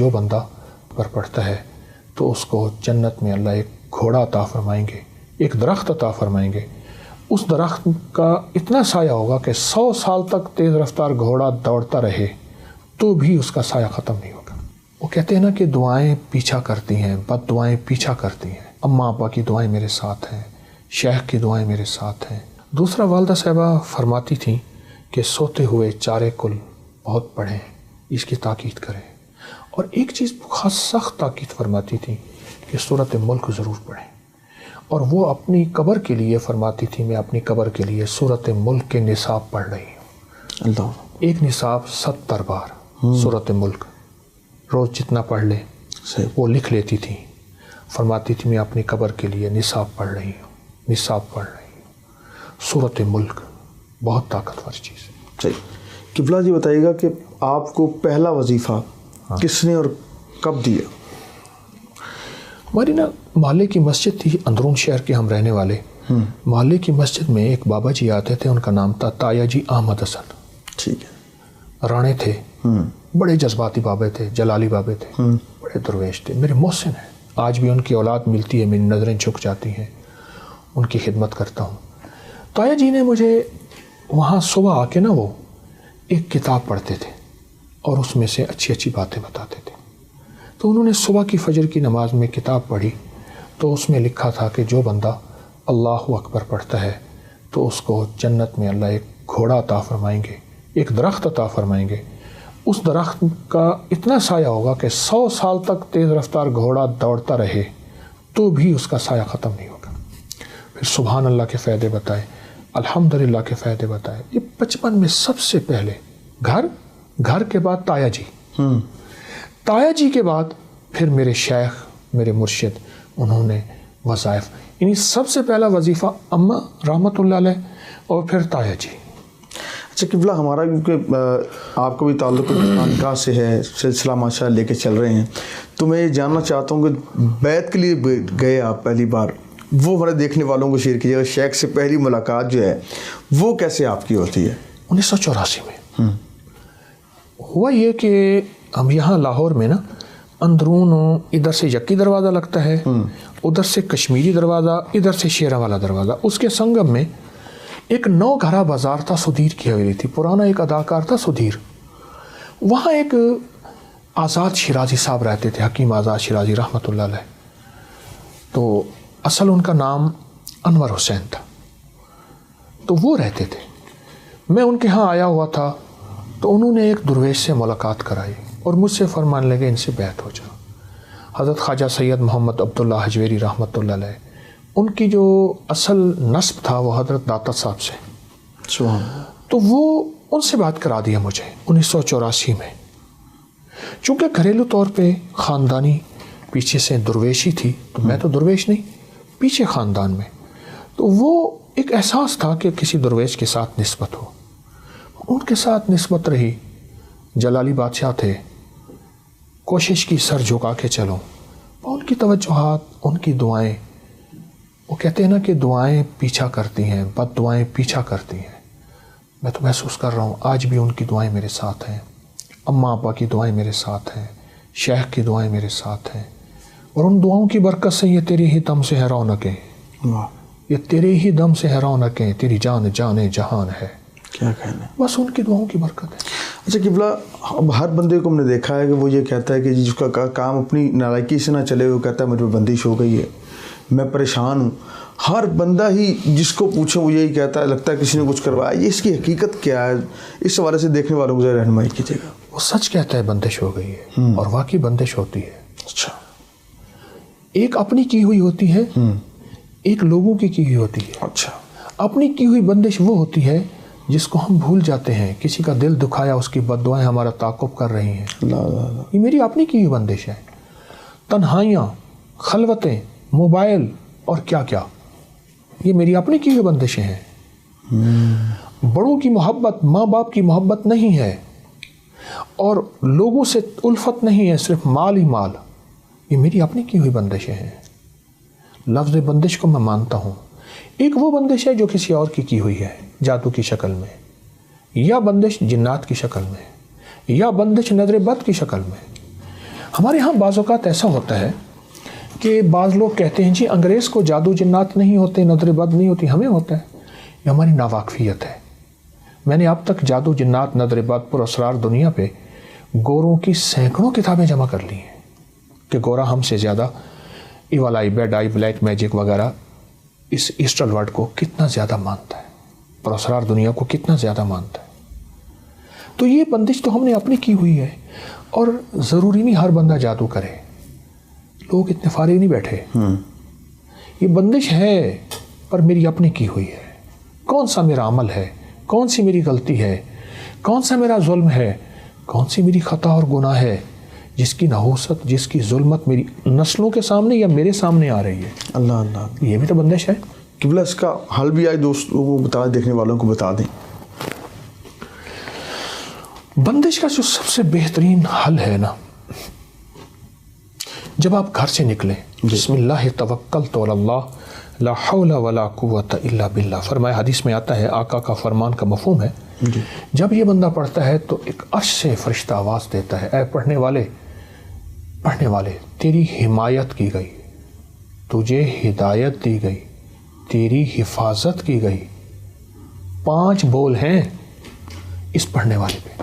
جو بندہ پر پڑھتا ہے تو اس کو جنت میں اللہ ایک گھوڑا عطا فرمائیں گے، ایک درخت عطا فرمائیں گے. اس درخت کا اتنا سایہ ہوگا کہ 100 سال تک تیز رفتار گھوڑا دوڑتا رہے تو بھی اس کا سایہ ختم نہیں ہوگا. وہ کہتے ہیں نا کہ دعائیں پیچھا کرتی ہیں، بد دعائیں پیچھا کرتی ہیں. اماں ابا کی دعائیں میرے ساتھ ہیں، شیخ کی دعائیں میرے ساتھ ہیں. دوسرا والدہ صاحبہ فرماتی تھیں کہ سوتے ہوئے چارے کل بہت پڑھیں، اس کی تاکید کریں. اور ایک چیز خاص سخت تاکید فرماتی تھیں کہ سورۃ ملک ضرور پڑھیں. اور وہ اپنی قبر کے لیے فرماتی تھی، میں اپنی قبر کے لیے سورۃ ملک کے نصاب پڑھ رہی ہوں. اللہ، ایک نصاب 70 بار سورۃ ملک، روز جتنا پڑھ لے وہ لکھ لیتی تھی. فرماتی تھی میں اپنی قبر کے لیے نصاب پڑھ رہی ہوں، نصاب پڑھ رہی ہوں. سورۃ ملک بہت طاقتور چیز ہے. صحیح. قبلہ جی بتائیے گا کہ آپ کو پہلا وظیفہ کس نے اور کب دیا؟ ہماری نا محلے کی مسجد تھی، اندرون شہر کے ہم رہنے والے. محلے کی مسجد میں ایک بابا جی آتے تھے، ان کا نام تھا تایا جی احمد حسن. ٹھیک ہے. رانے تھے، بڑے جذباتی بابے تھے، جلالی بابے تھے، بڑے درویش تھے. میرے محسن ہیں، آج بھی ان کی اولاد ملتی ہے میری نظریں جھک جاتی ہیں، ان کی خدمت کرتا ہوں. تایا جی نے مجھے وہاں صبح آ کے نا وہ ایک کتاب پڑھتے تھے اور اس میں سے اچھی اچھی باتیں بتاتے تھے. تو انہوں نے صبح کی فجر کی نماز میں کتاب پڑھی تو اس میں لکھا تھا کہ جو بندہ اللہ اکبر پڑھتا ہے تو اس کو جنت میں اللہ ایک گھوڑا عطا فرمائیں گے، ایک درخت عطا فرمائیں گے. اس درخت کا اتنا سایہ ہوگا کہ 100 سال تک تیز رفتار گھوڑا دوڑتا رہے تو بھی اس کا سایہ ختم نہیں ہوگا. پھر سبحان اللہ کے فائدے بتائے، الحمدللہ کے فائدے بتائے. یہ 55 میں سب سے پہلے گھر کے بعد تایا جی، تایا جی کے بعد پھر میرے شیخ، میرے مرشد، انہوں نے وظائف، یعنی سب سے پہلا وظیفہ اماں رحمۃ اللہ علیہ اور پھر تایا جی. اچھا قبلہ، ہمارا کیونکہ آپ کو بھی تعلق خانقاہ سے ہے، سلسلہ ماشاء اللہ لے کے چل رہے ہیں، تو میں یہ جاننا چاہتا ہوں کہ بیعت کے لیے گئے آپ پہلی بار، وہ ہمارے دیکھنے والوں کو شیئر کیجیے. شیخ سے پہلی ملاقات جو ہے وہ کیسے آپ کی ہوتی ہے؟ 1984 میں ہوا یہ کہ ہم یہاں لاہور میں نا اندرون ادھر سے یکی دروازہ لگتا ہے، ادھر سے کشمیری دروازہ، ادھر سے شیرہ والا دروازہ. اس کے سنگم میں ایک 9 گھرا بازار تھا، سدھیر کی حویلی تھی، پرانا ایک اداکار تھا سدھیر. وہاں ایک آزاد شیرازی صاحب رہتے تھے، حکیم آزاد شیرازی رحمۃ اللہ علیہ. تو اصل ان کا نام انور حسین تھا. تو وہ رہتے تھے، میں ان کے ہاں آیا ہوا تھا تو انہوں نے ایک درویش سے ملاقات کرائی اور مجھ سے فرمان لگے ان سے بیعت ہو جا. حضرت خواجہ سید محمد عبداللہ حجویری رحمۃ اللہ علیہ، ان کی جو اصل نسب تھا وہ حضرت داتا صاحب سے. تو وہ ان سے بات کرا دیا مجھے 1984 میں. چونکہ گھریلو طور پہ خاندانی پیچھے سے درویشی تھی تو میں تو درویش نہیں، پیچھے خاندان میں، تو وہ ایک احساس تھا کہ کسی درویش کے ساتھ نسبت ہو. ان کے ساتھ نسبت رہی. جلالی بادشاہ تھے، کوشش کی سر جھکا کے چلو. ان کی توجہات، ان کی دعائیں، وہ کہتے ہیں نا کہ دعائیں پیچھا کرتی ہیں، بد دعائیں پیچھا کرتی ہیں. میں تو محسوس کر رہا ہوں آج بھی ان کی دعائیں میرے ساتھ ہیں، اماں ابا کی دعائیں میرے ساتھ ہیں، شیخ کی دعائیں میرے ساتھ ہیں. اور ان دعاؤں کی برکت سے یہ تیرے ہی دم سے ہے رونقیں، یہ تیرے ہی دم سے ہے رونقیں، تیری جان جان جہان ہے. کیا کہنا ہے، بس ان کی دعاؤں کی برکت ہے. اچھا قبلہ، اب ہر بندے کو ہم نے دیکھا ہے کہ وہ یہ کہتا ہے کہ جس کا کام اپنی نالائکی سے نہ چلے، وہ کہتا ہے مجھ پہ بندش ہو گئی ہے، میں پریشان ہوں. ہر بندہ ہی جس کو پوچھے وہ یہی کہتا ہے، لگتا ہے کسی نے کچھ کروایا. یہ اس کی حقیقت کیا ہے؟ اس حوالے سے دیکھنے والوں کو ذرا رہنمائی کیجیے گا. وہ سچ کہتا ہے بندش ہو گئی ہے، اور واقعی بندش ہوتی ہے. اچھا، ایک اپنی کی ہوئی ہوتی ہے، ایک لوگوں کی ہوئی ہوتی ہے. اچھا، اپنی کی ہوئی بندش وہ ہوتی ہے جس کو ہم بھول جاتے ہیں، کسی کا دل دکھایا، اس کی بد دعائیں ہمارا تعاقب کر رہی ہیں. یہ میری اپنی کی ہوئی بندش ہے. تنہائیاں، خلوتیں، موبائل اور کیا کیا، یہ میری اپنی کی ہوئی بندشیں ہیں. بڑوں کی محبت، ماں باپ کی محبت نہیں ہے، اور لوگوں سے الفت نہیں ہے، صرف مال ہی مال. یہ میری اپنی کی ہوئی بندشیں ہیں. لفظ بندش کو میں مانتا ہوں. ایک وہ بندش ہے جو کسی اور کی ہوئی ہے، جادو کی شکل میں، یا بندش جنات کی شکل میں، یا بندش نظر بد کی شکل میں. ہمارے یہاں بعض اوقات ایسا ہوتا ہے کہ بعض لوگ کہتے ہیں جی انگریز کو جادو جنات نہیں ہوتے، نظر بد نہیں ہوتی، ہمیں ہوتا ہے. یہ ہماری ناواقفیت ہے. میں نے اب تک جادو جنات نظر بد پر اسرار دنیا پہ گوروں کی سینکڑوں کتابیں جمع کر لی ہیں کہ گورا ہم سے زیادہ evil eye, bad eye, black magic وغیرہ اس ایسٹرل ورڈ کو کتنا زیادہ مانتا ہے، پر اسرار دنیا کو کتنا زیادہ مانتا ہے. تو یہ بندش تو ہم نے اپنی کی ہوئی ہے، اور ضروری نہیں ہر بندہ جادو کرے. لوگ اتنے فارغ نہیں بیٹھے. یہ بندش ہے پر میری اپنی کی ہوئی ہے. کون سا میرا عمل ہے، کون سی میری غلطی ہے، کون سا میرا ظلم ہے، کون سی میری خطا اور گناہ ہے جس کی نحوست، جس کی ظلمت میری نسلوں کے سامنے یا میرے سامنے آ رہی ہے. اللہ اللہ، یہ بھی تو بندش ہے. قبلہ اس کا حل بھی آئے دوستوں کو بتا دیں، دیکھنے والوں کو بتا دیں. بندش کا جو سب سے بہترین حل ہے نا، جب آپ گھر سے نکلیں، بسم اللہ توکلت علی اللہ لا حول ولا قوت الا باللہ، فرمایا حدیث میں آتا ہے، آقا کا فرمان کا مفہوم ہے. جب یہ بندہ پڑھتا ہے تو ایک عرش سے فرشتہ آواز دیتا ہے، اے پڑھنے والے تیری حمایت کی گئی، تجھے ہدایت دی گئی، تیری حفاظت کی گئی. 5 بول ہیں اس پڑھنے والے پہ.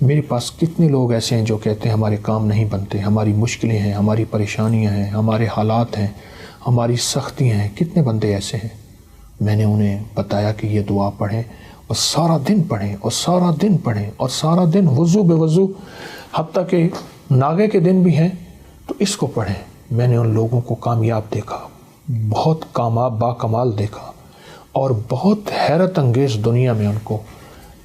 میرے پاس کتنے لوگ ایسے ہیں جو کہتے ہیں ہمارے کام نہیں بنتے، ہماری مشکلیں ہیں، ہماری پریشانیاں ہیں، ہمارے حالات ہیں، ہماری سختیاں ہیں. کتنے بندے ایسے ہیں. میں نے انہیں بتایا کہ یہ دعا پڑھیں اور سارا دن پڑھیں اور سارا دن پڑھیں اور سارا دن وضو بے وضو، حتیٰ کہ ناگے کے دن بھی ہیں تو اس کو پڑھیں. میں نے ان لوگوں کو کامیاب دیکھا، بہت کامیاب با کمال دیکھا، اور بہت حیرت انگیز دنیا میں ان کو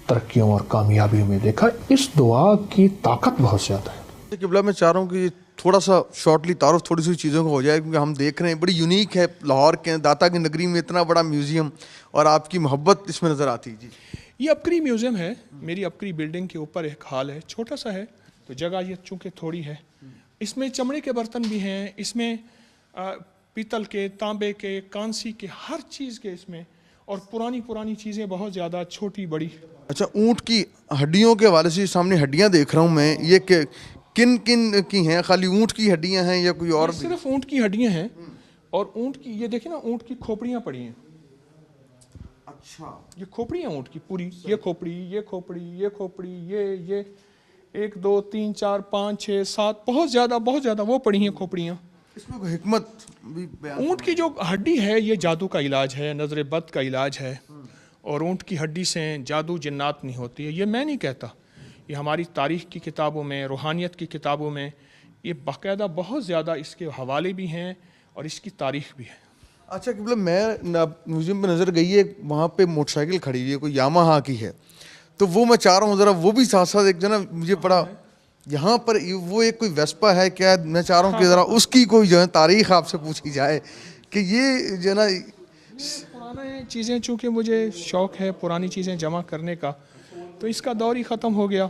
ترقیوں اور کامیابیوں میں دیکھا. اس دعا کی طاقت بہت زیادہ ہے. قبلہ میں چاہ رہا ہوں کہ تھوڑا سا شارٹلی تعارف تھوڑی سی چیزوں کو ہو جائے، کیونکہ ہم دیکھ رہے ہیں بڑی یونیک ہے لاہور کے داتا کی نگری میں اتنا بڑا میوزیم، اور آپ کی محبت اس میں نظر آتی. جی یہ ابکری میوزیم ہے. میری ابکری بلڈنگ کے اوپر ایک ہال ہے، چھوٹا سا ہے تو جگہ یہ چونکہ تھوڑی ہے. اس میں چمڑے کے برتن بھی ہیں، اس میں پیتل کے، تانبے کے، کانسی کے، ہر چیز کے اس میں، اور پرانی چیزیں بہت زیادہ، چھوٹی بڑی. اچھا، اونٹ کی ہڈیوں کے حوالے سے سامنے ہڈیاں دیکھ رہا ہوں میں، یہ کہ کن کی ہیں؟ خالی اونٹ کی ہڈیاں ہیں یا کوئی اور بھی؟ صرف اونٹ کی ہڈیاں ہیں، اور اونٹ کی یہ دیکھیں نا، اونٹ کی کھوپڑیاں پڑی ہیں. اچھا، یہ کھوپڑی ہیں اونٹ کی پوری، یہ کھوپڑی، یہ کھوپڑی، یہ کھوپڑی، یہ 1 2 3 4 5 6 7 بہت زیادہ وہ پڑی ہیں کھوپڑیاں. اس میں کوئی حکمت بھی بیان؟ اونٹ کی جو ہڈی ہے یہ جادو کا علاج ہے، نظر بد کا علاج ہے، اور اونٹ کی ہڈی سے جادو جنات نہیں ہوتی ہے. یہ میں نہیں کہتا، یہ ہماری تاریخ کی کتابوں میں، روحانیت کی کتابوں میں یہ باقاعدہ بہت زیادہ اس کے حوالے بھی ہیں اور اس کی تاریخ بھی ہے. اچھا قبلہ، میں میوزیم پہ نظر گئی ہے، وہاں پہ موٹر سائیکل کھڑی ہوئی ہے، کوئی یاماہا کی ہے، تو وہ میں چاہ رہا ہوں ذرا وہ بھی ساتھ ساتھ ایک جو نا مجھے پڑا یہاں پر وہ ایک کوئی ویسپا ہے کیا؟ میں چاہ رہا ہوں کہ ذرا اس کی کوئی جو ہے تاریخ آپ سے پوچھی جائے کہ یہ جو ہے نا پرانے چیزیں، چونکہ مجھے شوق ہے پرانی چیزیں جمع کرنے کا، تو اس کا دور ہی ختم ہو گیا.